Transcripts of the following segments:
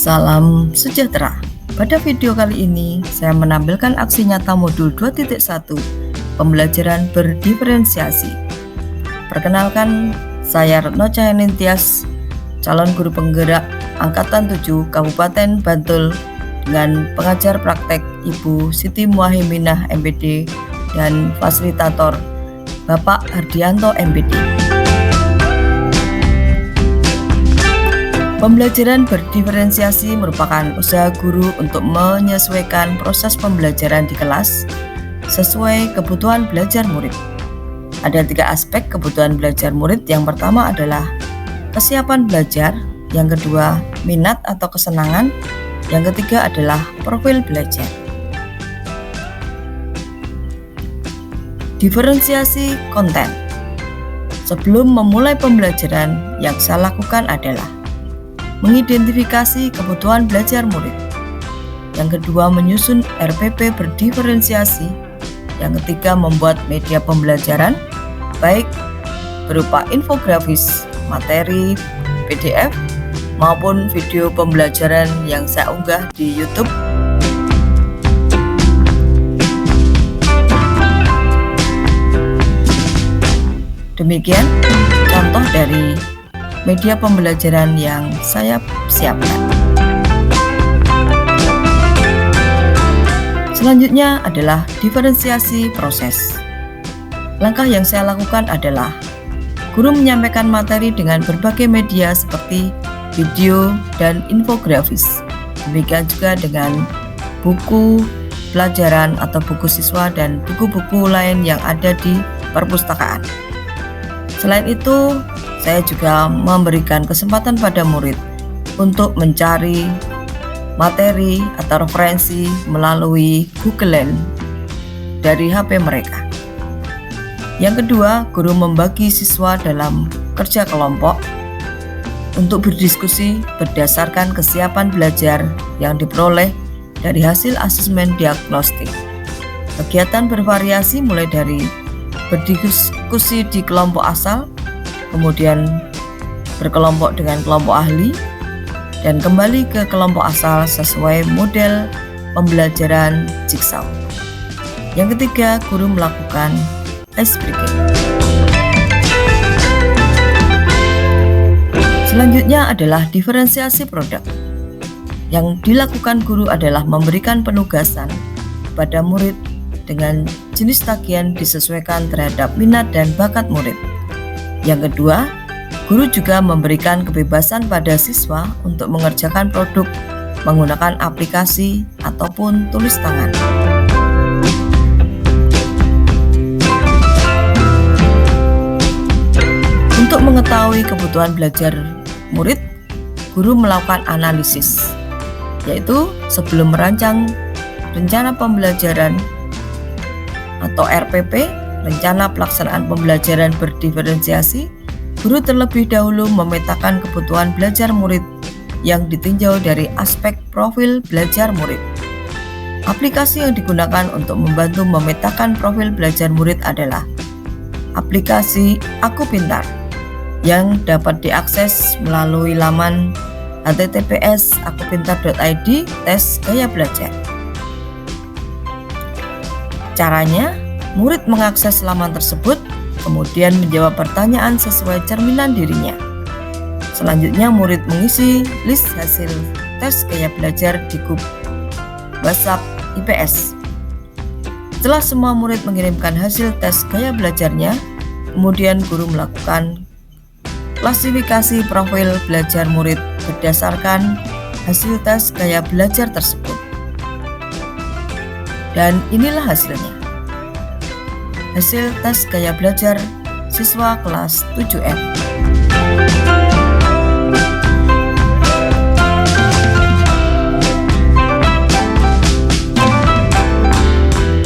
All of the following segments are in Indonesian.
Salam sejahtera. Pada video kali ini, saya menampilkan aksi nyata modul 2.1 pembelajaran berdiferensiasi. Perkenalkan, saya Retno Cahyani Tias, calon guru penggerak Angkatan 7 Kabupaten Bantul dengan pengajar praktek Ibu Siti Muhajiminah MPD dan fasilitator Bapak Hardianto MPD. Pembelajaran berdiferensiasi merupakan usaha guru untuk menyesuaikan proses pembelajaran di kelas sesuai kebutuhan belajar murid. Ada 3 aspek kebutuhan belajar murid. Yang pertama adalah kesiapan belajar, yang kedua minat atau kesenangan, yang ketiga adalah profil belajar. Diferensiasi konten. Sebelum memulai pembelajaran, yang saya lakukan adalah mengidentifikasi kebutuhan belajar murid. Yang kedua, menyusun RPP berdiferensiasi. Yang ketiga, membuat media pembelajaran, baik berupa infografis, materi, PDF, maupun video pembelajaran yang saya unggah di YouTube. Demikian contoh dari media pembelajaran yang saya siapkan. Selanjutnya adalah diferensiasi proses. Langkah yang saya lakukan adalah guru menyampaikan materi dengan berbagai media seperti video dan infografis. Demikian juga dengan buku pelajaran atau buku siswa dan buku-buku lain yang ada di perpustakaan. Selain itu, saya juga memberikan kesempatan pada murid untuk mencari materi atau referensi melalui Google Lens dari HP mereka. Yang kedua, guru membagi siswa dalam kerja kelompok untuk berdiskusi berdasarkan kesiapan belajar yang diperoleh dari hasil asesmen diagnostik. Kegiatan bervariasi mulai dari berdiskusi di kelompok asal, kemudian berkelompok dengan kelompok ahli, dan kembali ke kelompok asal sesuai model pembelajaran jigsaw. Yang ketiga, guru melakukan ice breaking. Selanjutnya adalah diferensiasi produk. Yang dilakukan guru adalah memberikan penugasan pada murid dengan jenis tagihan disesuaikan terhadap minat dan bakat murid. Yang kedua, guru juga memberikan kebebasan pada siswa untuk mengerjakan produk menggunakan aplikasi ataupun tulis tangan. Untuk mengetahui kebutuhan belajar murid, guru melakukan analisis, yaitu sebelum merancang rencana pembelajaran atau RPP, rencana pelaksanaan pembelajaran berdiferensiasi, guru terlebih dahulu memetakan kebutuhan belajar murid yang ditinjau dari aspek profil belajar murid. Aplikasi yang digunakan untuk membantu memetakan profil belajar murid adalah aplikasi Aku Pintar yang dapat diakses melalui laman https://akupintar.id tes gaya belajar. Caranya, murid mengakses laman tersebut, kemudian menjawab pertanyaan sesuai cerminan dirinya. Selanjutnya, murid mengisi list hasil tes gaya belajar di grup WhatsApp IPS. Setelah semua murid mengirimkan hasil tes gaya belajarnya, kemudian guru melakukan klasifikasi profil belajar murid berdasarkan hasil tes gaya belajar tersebut. Dan inilah hasilnya. Hasil tes gaya belajar siswa kelas 7F.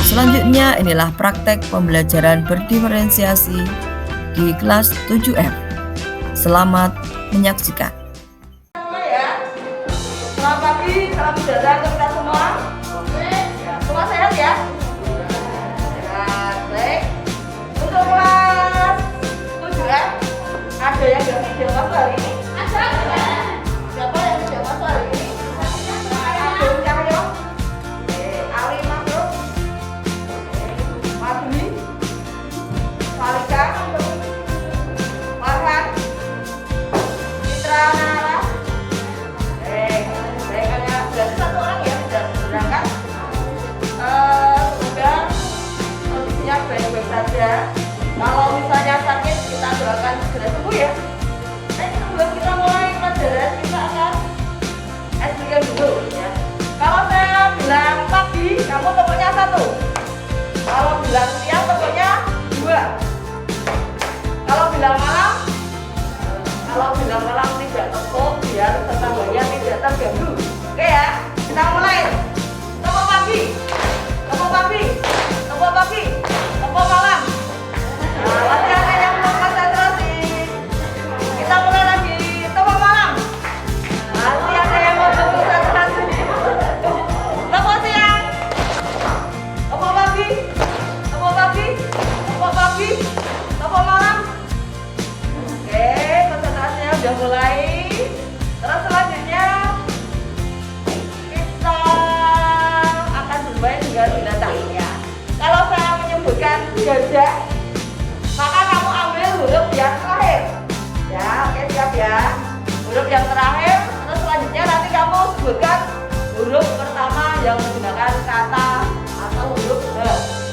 Selanjutnya inilah praktek pembelajaran berdiferensiasi di kelas 7F. Selamat menyaksikan. Selamat pagi, salam sejahtera untuk kita semua. Semua sehat ya? Baik. Untuk kelas 7F, ada yang sudah masuk hari ini? Ada. Siapa yang sudah masuk hari ini? Kalau bilang malam tidak tepuk biar tetangganya tidak terganggu. Oke ya, kita mulai. Tepuk pagi, tepuk pagi, tepuk pagi, tepuk malam. Nah, latihan yang belum konsentrasi. Kita mulai lagi. Tepuk malam. Latihan yang belum konsentrasi. Tepuk siang, tepuk pagi, tepuk pagi, tepuk pagi, tepuk malam. Oke, konsentrasinya udah mulai. Terus selanjutnya kita akan bermain dengan binatang ya. Kalau saya menyebutkan gajah, maka kamu ambil huruf yang terakhir. Ya, oke siap ya. Huruf yang terakhir. Terus selanjutnya nanti kamu sebutkan huruf pertama yang menggunakan kata atau huruf H.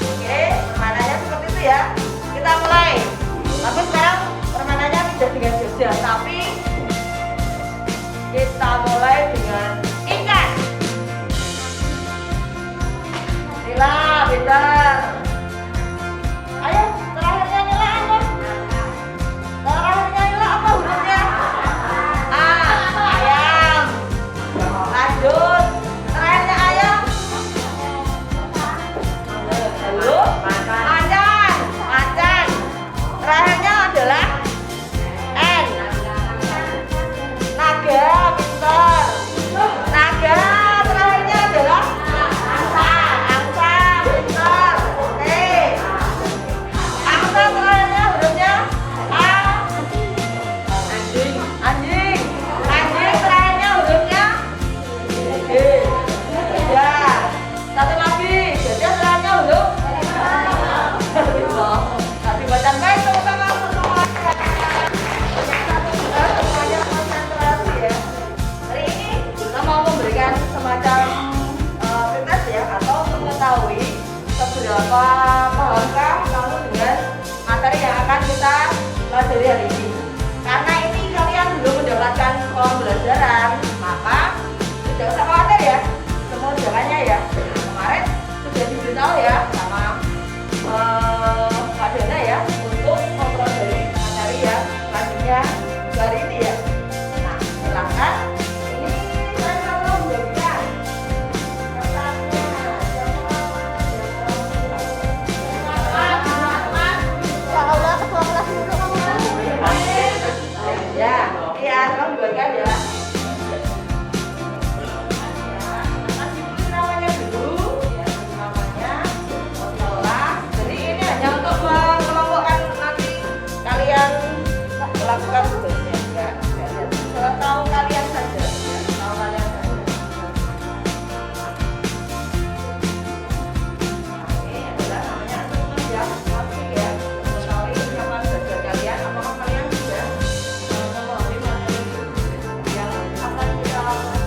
Oke, permainannya seperti itu ya. Kita mulai. Tapi sekarang permainannya tidak dengan gajah, tapi kita mulai dengan ikan. Nila, pintar. Ayo, terakhirnya Nila apa? Terakhirnya Nila apa hurufnya? A, ayam. Lanjut. Terakhirnya ayam. Halo? Macan. Macan. Terakhirnya adalah N. Naga, pintar. Naga, terakhirnya adalah angsa. Angsa, pintar. Oke. Angsa terakhirnya hurufnya A. Anjing. Anjing. Anjing terakhirnya hurufnya G. Ya. Satu lagi. Gajah terakhirnya huruf Tadi bacaan baik teman-teman semua. Semuanya konsentrasi ya. Hari ini kita mau memberikan semacam tes ya, atau untuk mengetahui seberapa pahamkah kamu dengan materi yang akan kita pelajari hari ini. Karena ini kalian belum mendapatkan pembelajaran, maka tidak usah khawatir ya. Semua jalannya ya. Kemarin sudah diberitahu ya sama Kak Dana ya, untuk mempelajari materi ya selanjutnya hari ini ya. Nah, silakan. Ini saya mau membagikan kertasnya. Ya, iya, tolong dibagikan ya. Kasih dulu namanya dulu, ya, namanya. Jadi ini hanya untuk mengelompokkan nanti kalian melakukan tugasnya ya. Tahu kalian saja ya, tahu kalian saja. Nah, ini adalah namanya asesmen ya, masih ya. Mengetahui siapa belajar kalian, apakah kalian sudah memahami materi yang akan kita pelajari.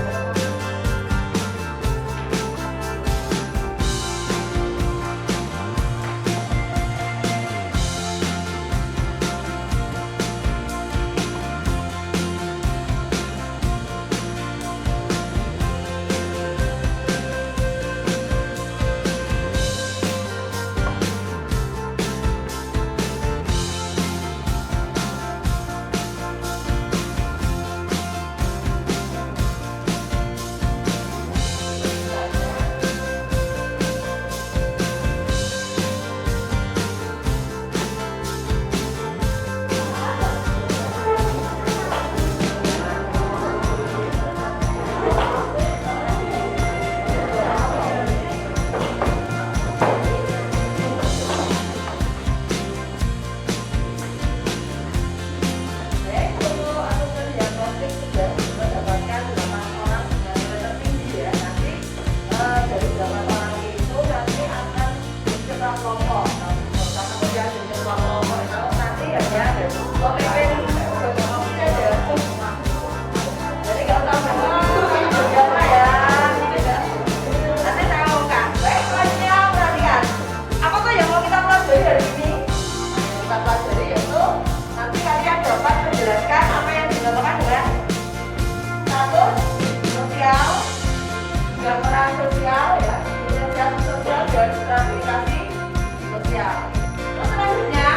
Terus selanjutnya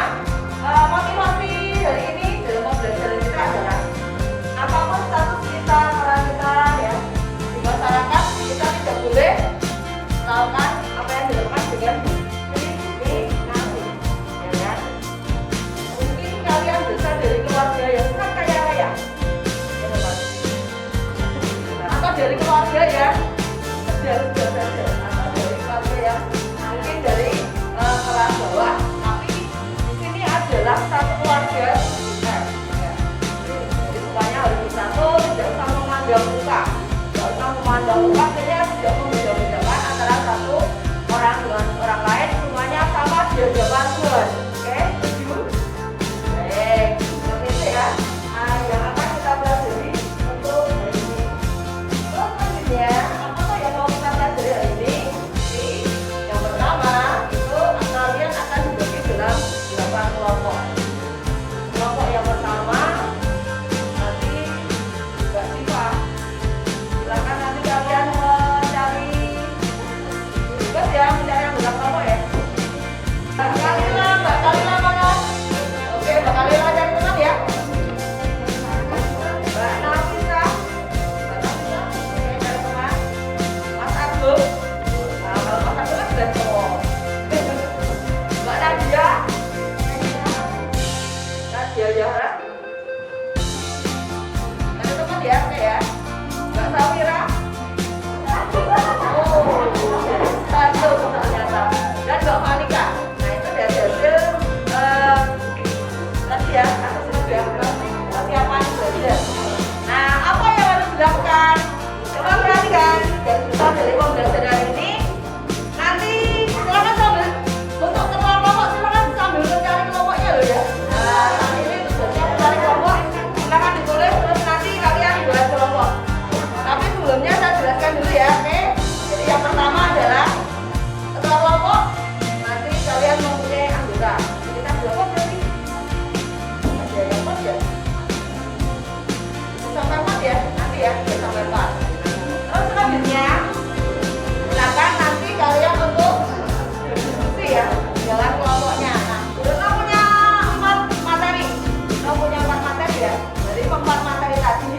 motivasi hari ini dalam pembelajaran kita adalah harus saja atau dari keluarga yang mungkin dari kelas bawah, tapi di sini adalah satu keluarga besar, ya. Jadi semuanya harus bersatu, tidak usah memandang muka, tidak usah memandang muka, artinya tidak membeda-bedakan antara satu orang dengan orang lain, semuanya sama di hadapan Tuhan. Oke, setuju? Baik, seperti itu ya. Nah, yang akan kita pelajari untuk hari ini. Terus selanjutnya, apa tuh yang mau kita pelajari hari ini? Jadi, yang pertama itu kalian akan dibagi dalam 8 kelompok. Kelompok yang pertama nanti Mbak Siva. Silakan nanti kalian mencari tugas ya, mencari anggota kelompok ya. Mbak Kalila mana? Oke, Mbak Kalila cari teman ya. Mbak Nafisa, oke, cari teman. Mas Agung, nah kalau Mas Agung kan sudah cowok. Mbak Nadia, Nadia Yahra, cari teman ya, oke ya. Mbak Sawira, oh, satu ternyata. Dan Mbak Malika, nah itu dari hasil tadi ya, aku sudah persiapan belajar. Nah, apa yang harus dilakukan? Coba perhatikan, dan kita dari pembelajaran hari ini. Nanti silakan sambil untuk ketua kelompok, silakan sambil mencari kelompoknya loh ya. Nah, saat ini tugasnya mencari kelompok, silakan ditulis terus nanti kalian buat kelompok. Tapi sebelumnya saya jelaskan dulu ya, oke? Jadi yang pertama adalah ketua kelompok. Nanti kalian mempunyai anggota. Jadi kita berapa berarti? Ada yang 4 ya? Sampai 4 ya? Nanti ya, sampai 4. Terus selanjutnya, silakan nanti kalian untuk berdiskusi ya dalam kelompoknya. Nah, kita punya 4 materi. Kita punya 4 materi ya. Dari 4 materi tadi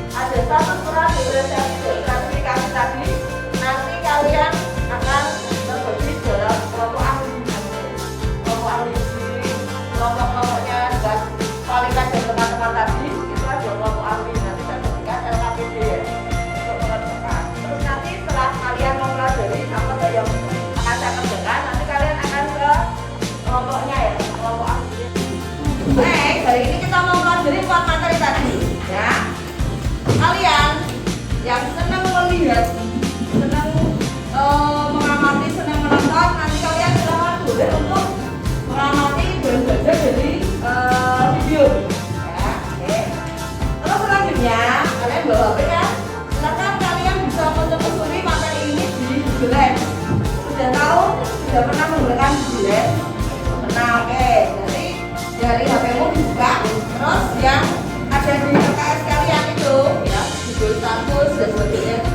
ada satu surat diferensiasi dari klasifikasi tadi. Nanti kalian akan terbagi dalam kelompok ahli. Kelompok ahli di kelompok-kelompoknya dengan Palika dan teman-teman tadi itu ada kelompok ahli. Nanti saya berikan LKPD ya untuk mengerjakan. Terus nanti setelah kalian mempelajari apa tuh yang akan saya kerjakan, nanti kalian akan ke kelompoknya ya, kelompok ahli. Baik, hari ini kita mau pelajari 4 materi tadi ya. Kalian yang senang melihat, senang mengamati, senang menonton, nanti kalian silakan boleh untuk mengamati dan belajar dari video ya. Oke. Terus selanjutnya kalian bawa HP ya. Silakan kalian bisa menelusuri materi ini di Google. Sudah tahu, sudah pernah menggunakan Google? Nah, oke. Jadi dari HP-mu dibuka, terus yang ada di LKS kalian itu ya, Google status dan sebagainya itu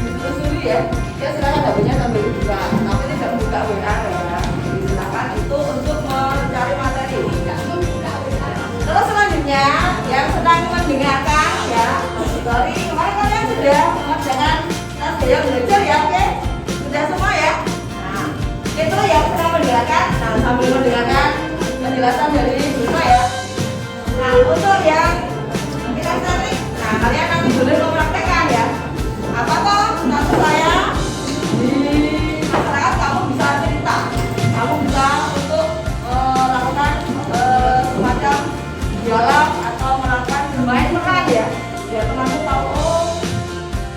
ditelusuri ya. Ya silakan HP-nya sambil dibuka, tapi tidak membuka WA ya. Jadi silakan itu untuk mencari materi ya. Terus selanjutnya yang sedang mendengarkan ya, sorry kemarin kalian sudah mengerjakan tes gaya belajar ya, oke? Sudah semua ya. Nah, itu yang sedang mendengarkan. Nah, sambil mendengarkan penjelasan dari Bunda ya. Nah, untuk yang kita cari, nah kalian nanti boleh mempraktekkan ya. Apa toh status saya di masyarakat, kamu bisa cerita, kamu bisa untuk melakukan semacam dialog atau melakukan bermain peran ya, biar temanmu tahu oh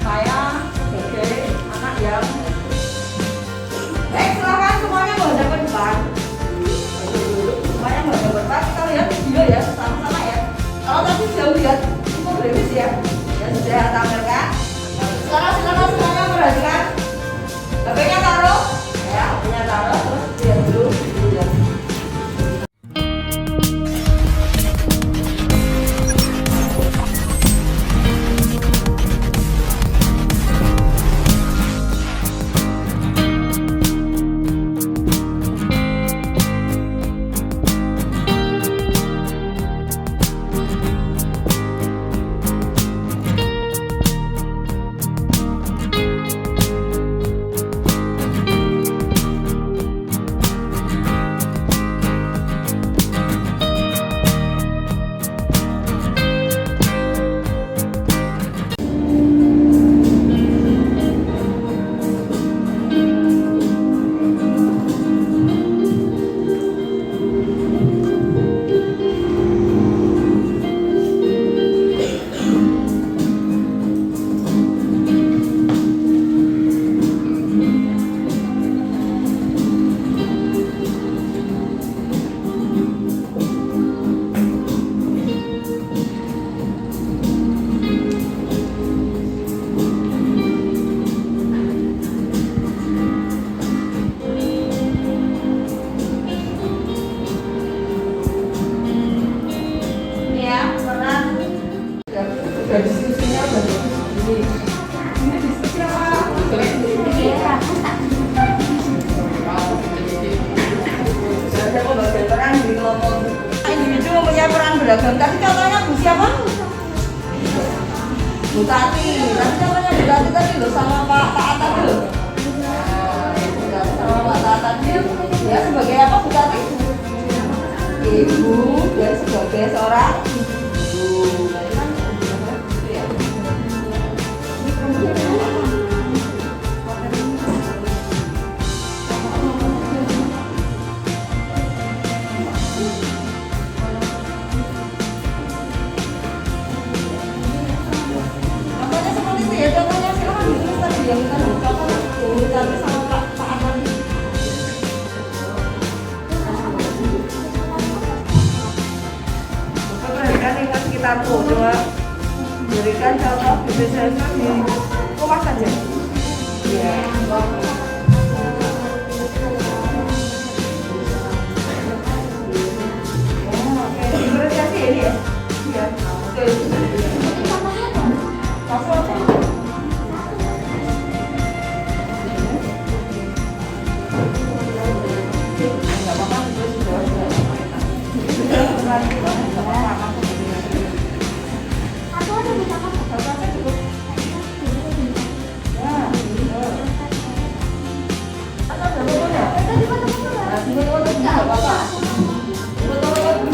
saya sebagai anak yang baik. Silahkan semuanya menghadap ke depan. Semuanya menghadap ke depan. Kita lihat video ya sama-sama ya. Kalau tadi sudah lihat infografis ya, yang sudah tampilkan. Sekarang silakan semuanya perhatikan. HP-nya taruh, ya, HP-nya taruh, terus lihat dulu videonya. beragam. Tadi contohnya Bu siapa? Bu Tati. Tadi contohnya Bu Tati tadi loh sama Pak Atta loh. Sama Pak Atta tadi. Ya sebagai apa Bu Tati? Ibu. Ya sebagai seorang ibu. Contohnya seperti itu ya, contohnya silakan ditulis tadi yang kita contohnya Bu Tati sama Pak Atta. Perhatikan lingkungan sekitarku, coba berikan contoh BPJS di rumah saja. Ya. Oke, diferensiasi ini ya. Iya. Oke. Masuk apa? Enggak apa-apa,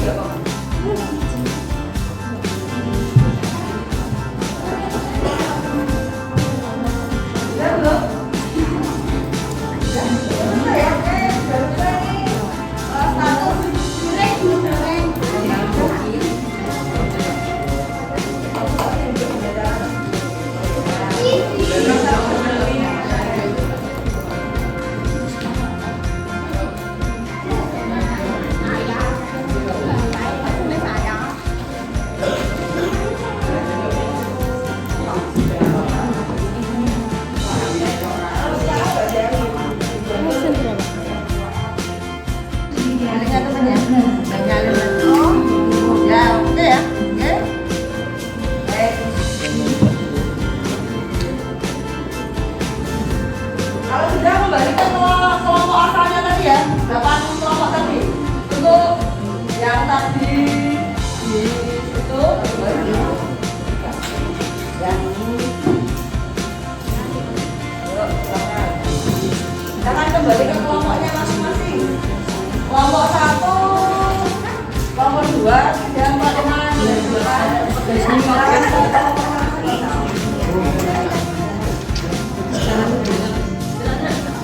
sudah. Kalau sudah kembalikan kelompok asalnya tadi ya, 8 kelompok tadi. Untuk yang tadi di itu yang jangan kembali ke kelompoknya masing-masing. Kelompok 1, kelompok 2, 3, 4, 5,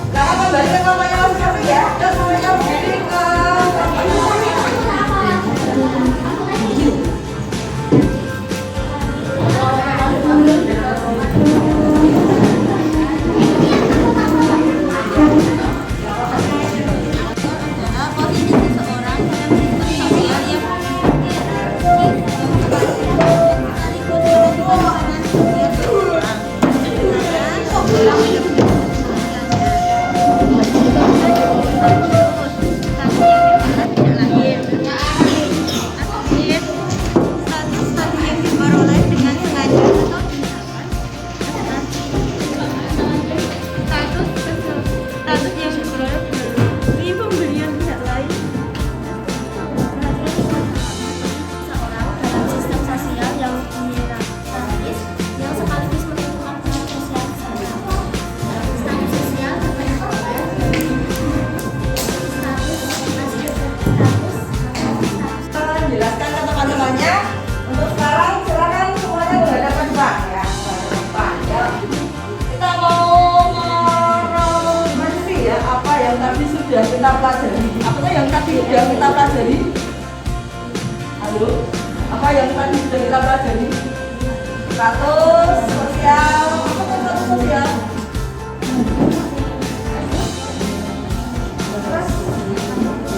Jangan kembali ke kelompoknya masing-masing ya. Terus semuanya berdiri ke sudah kita pelajari? Apa yang tadi sudah kita pelajari? Halo? Apa yang tadi sudah kita pelajari? Status sosial. Apa itu status sosial?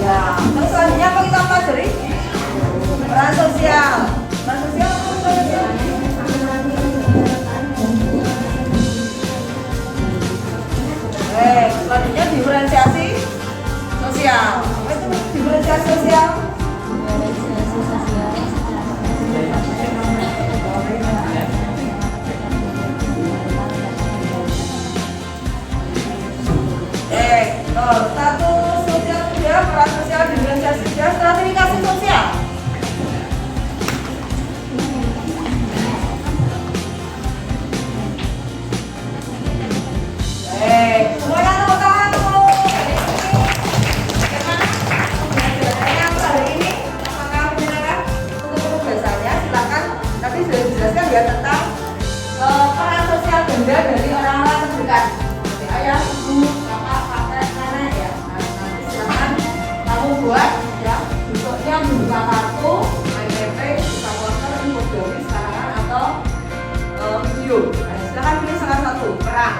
Ya, terus selanjutnya apa kita pelajari? Peran sosial. Peran sosial apa peran sosial? Selanjutnya diferensiasi sosial. Apa itu diferensiasi sosial? Status sosial sudah, peran sosial, diferensiasi sudah, stratifikasi sosial. benda dari orang-orang terdekat seperti ayah, ibu, kakak, kakek, nenek ya. Nah, nanti silakan kamu buat ya, bentuknya membuka kartu, main TP, buka poster, infografis, karangan atau video. Nah, silakan pilih salah satu. Peran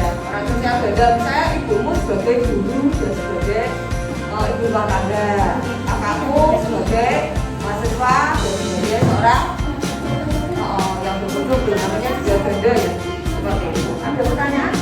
ya, peran sosial beda. Misalnya ibumu sebagai guru dan sebagai ibu rumah tangga, kakakmu sebagai mahasiswa dan sebagai seorang yang betul-betul namanya juga ganda ya, seperti itu. Ada pertanyaan?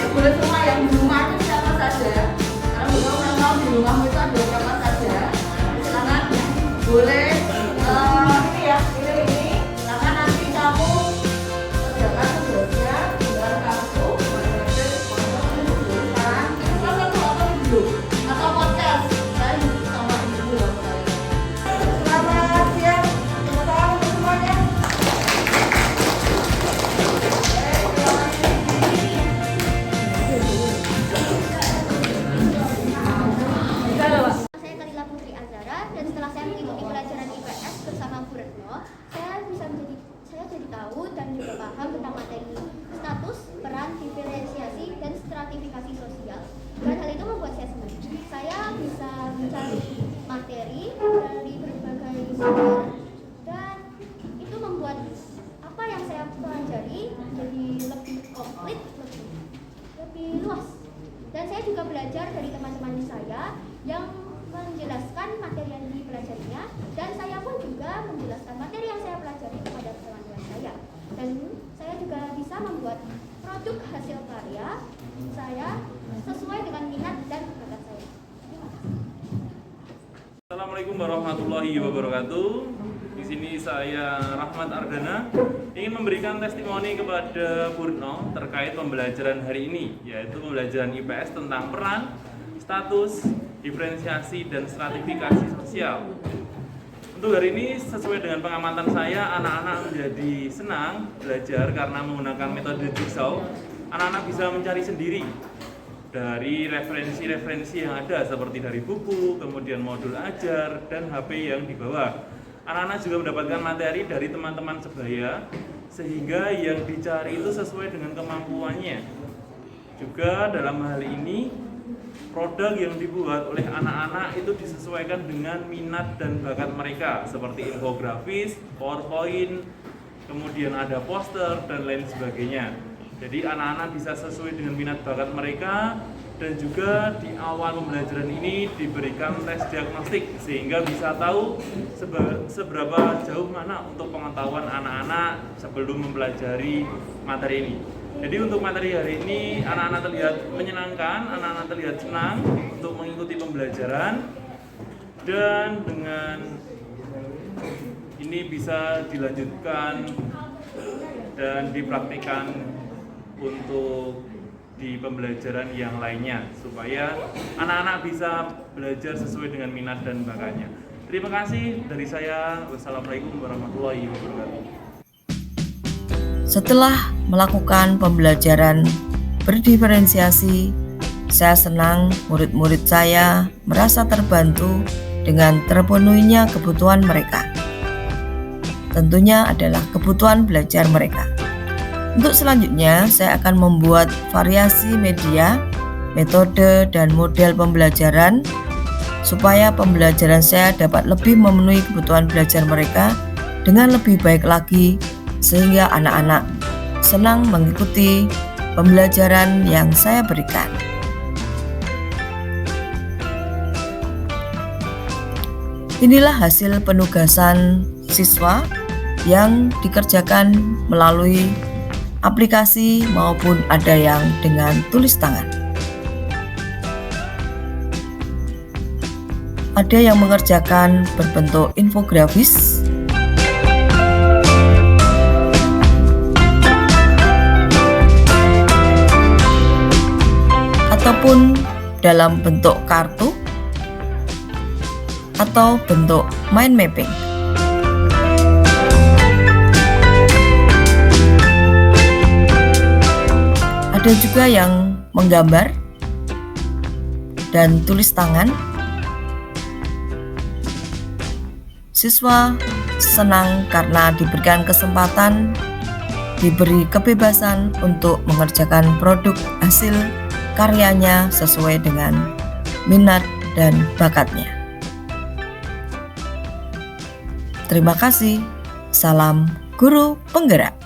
Boleh semua yang di rumah itu siapa saja, karena beberapa orang tahu di rumahmu itu ada siapa saja. Silakan boleh ini ya, ini silakan nanti kamu kerjakan tugasnya dengan kartu, sekarang atau video atau podcast. Saya sama ibu ya. Selamat siang, tepuk tangan untuk semuanya. Saya Kalila Putri Azhara, dan setelah saya mengikuti pelajaran IPS bersama Bu Retno, saya jadi tahu dan juga paham tentang materi status, peran, diferensiasi, dan stratifikasi sosial. Dan hal itu membuat saya senang. Saya bisa mencari materi dari berbagai sumber, dan itu membuat apa yang saya pelajari jadi lebih komplit, lebih luas. Dan saya juga belajar dari teman-teman saya yang menjelaskan materi yang dipelajarinya, dan saya pun juga menjelaskan materi yang saya pelajari kepada teman-teman saya. Dan saya juga bisa membuat produk hasil karya saya sesuai dengan minat dan bakat saya. Terima kasih. Assalamualaikum warahmatullahi wabarakatuh. Di sini saya Rahmat Ardana ingin memberikan testimoni kepada Bu Retno terkait pembelajaran hari ini, yaitu pembelajaran IPS tentang peran, status, diferensiasi, dan stratifikasi sosial. Untuk hari ini sesuai dengan pengamatan saya, anak-anak menjadi senang belajar karena menggunakan metode jigsaw. Anak-anak bisa mencari sendiri dari referensi-referensi yang ada seperti dari buku, kemudian modul ajar, dan HP yang dibawa. Anak-anak juga mendapatkan materi dari teman-teman sebaya, sehingga yang dicari itu sesuai dengan kemampuannya. Juga dalam hal ini, produk yang dibuat oleh anak-anak itu disesuaikan dengan minat dan bakat mereka, seperti infografis, PowerPoint, kemudian ada poster, dan lain sebagainya. Jadi anak-anak bisa sesuai dengan minat bakat mereka, dan juga di awal pembelajaran ini diberikan tes diagnostik sehingga bisa tahu seberapa jauh mana untuk pengetahuan anak-anak sebelum mempelajari materi ini. Jadi untuk materi hari ini anak-anak terlihat menyenangkan, anak-anak terlihat senang untuk mengikuti pembelajaran, dan dengan ini bisa dilanjutkan dan dipraktikkan untuk di pembelajaran yang lainnya supaya anak-anak bisa belajar sesuai dengan minat dan bakatnya. Terima kasih dari saya. Wassalamualaikum warahmatullahi wabarakatuh. Setelah melakukan pembelajaran berdiferensiasi, saya senang murid-murid saya merasa terbantu dengan terpenuhinya kebutuhan mereka. Tentunya adalah kebutuhan belajar mereka. Untuk selanjutnya, saya akan membuat variasi media, metode, dan model pembelajaran supaya pembelajaran saya dapat lebih memenuhi kebutuhan belajar mereka dengan lebih baik lagi, sehingga anak-anak senang mengikuti pembelajaran yang saya berikan. Inilah hasil penugasan siswa yang dikerjakan melalui aplikasi maupun ada yang dengan tulis tangan. Ada yang mengerjakan berbentuk infografis, ataupun dalam bentuk kartu atau bentuk mind mapping. Ada juga yang menggambar dan tulis tangan. Siswa senang karena diberikan kesempatan, diberi kebebasan untuk mengerjakan produk hasil karyanya sesuai dengan minat dan bakatnya. Terima kasih. Salam Guru Penggerak.